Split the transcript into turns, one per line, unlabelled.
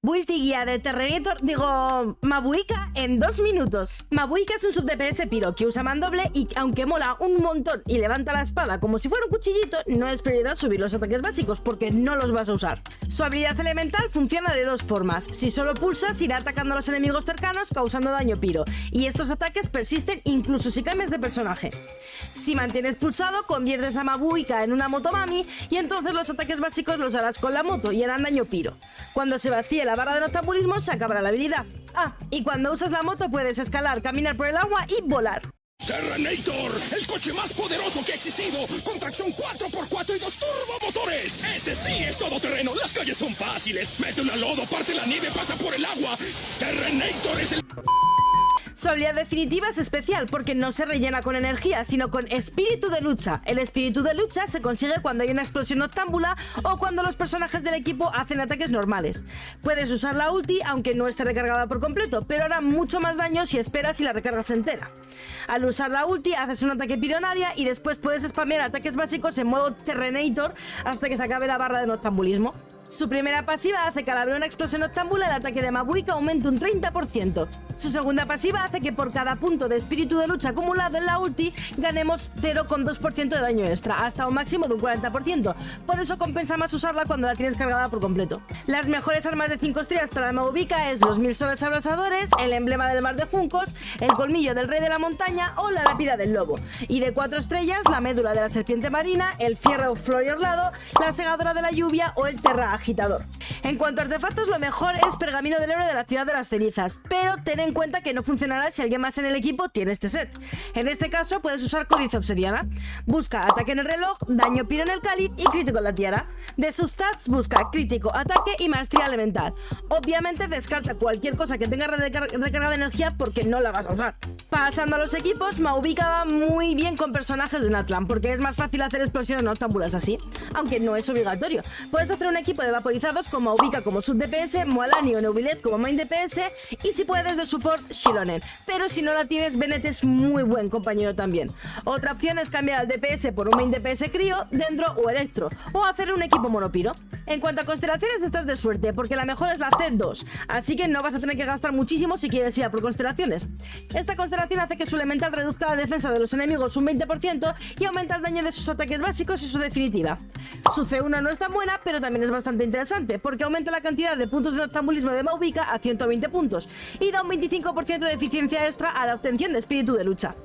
Build y guía de Terrenator, Mabuika en 2 minutos. Mabuika es un sub DPS piro que usa mandoble y aunque mola un montón y levanta la espada como si fuera un cuchillito, no es prioridad subir los ataques básicos porque no los vas a usar. Su habilidad elemental funciona de 2 formas. Si solo pulsas, irá atacando a los enemigos cercanos causando daño piro, y estos ataques persisten incluso si cambias de personaje. Si mantienes pulsado, conviertes a Mabuika en una motomami y entonces los ataques básicos los harás con la moto y harán daño piro. Cuando se vacíe la barra de noctambulismo se acabará la habilidad. Y cuando usas la moto puedes escalar, caminar por el agua y volar.
Terrenator, el coche más poderoso que ha existido, con tracción 4x4 y 2 turbomotores. Ese sí es todoterreno, las calles son fáciles. Mete un lodo, parte la nieve, pasa por el agua. Terrenator es el...
Su habilidad definitiva es especial porque no se rellena con energía, sino con espíritu de lucha. El espíritu de lucha se consigue cuando hay una explosión noctámbula o cuando los personajes del equipo hacen ataques normales. Puedes usar la ulti aunque no esté recargada por completo, pero hará mucho más daño si esperas y la recargas entera. Al usar la ulti haces un ataque pironaria y después puedes spamear ataques básicos en modo Terrenator hasta que se acabe la barra de noctambulismo. Su primera pasiva hace que al abrir una explosión noctámbula el ataque de Mabuika aumente un 30%. Su segunda pasiva hace que por cada punto de espíritu de lucha acumulado en la ulti ganemos 0,2% de daño extra, hasta un máximo de un 40%. Por eso compensa más usarla cuando la tienes cargada por completo. Las mejores armas de 5 estrellas para Mabuika es los 1000 soles abrasadores, el emblema del mar de juncos, el colmillo del rey de la montaña o la lápida del lobo. Y de 4 estrellas, la médula de la serpiente marina, el fierro floriorlado, la segadora de la lluvia o el terra agitador. En cuanto a artefactos, lo mejor es pergamino del héroe de la ciudad de las cenizas, pero ten en cuenta que no funcionará si alguien más en el equipo tiene este set. En este caso puedes usar códice obsidiana. Busca ataque en el reloj, daño piro en el cáliz y crítico en la tiara. De sus stats busca crítico, ataque y maestría elemental. Obviamente descarta cualquier cosa que tenga recarga de energía porque no la vas a usar. Pasando a los equipos, Mabuika va muy bien con personajes de Natlan porque es más fácil hacer explosiones noctámbulas así, aunque no es obligatorio. Puedes hacer un equipo de vaporizados con Mabuika como sub DPS, Moalani o Neuvillet como main DPS y si puedes de support Shilonen, pero si no la tienes Bennett es muy buen compañero también. Otra opción es cambiar al DPS por un main DPS Crío, Dendro o Electro o hacer un equipo monopiro. En cuanto a constelaciones estás de suerte porque la mejor es la C2, así que no vas a tener que gastar muchísimo si quieres ir a por constelaciones. Esta constelación hace que su elemental reduzca la defensa de los enemigos un 20% y aumenta el daño de sus ataques básicos y su definitiva. Su C1 no es tan buena, pero también es bastante interesante porque aumenta la cantidad de puntos de noctambulismo de Mabuika a 120 puntos y da un 25% de eficiencia extra a la obtención de espíritu de lucha.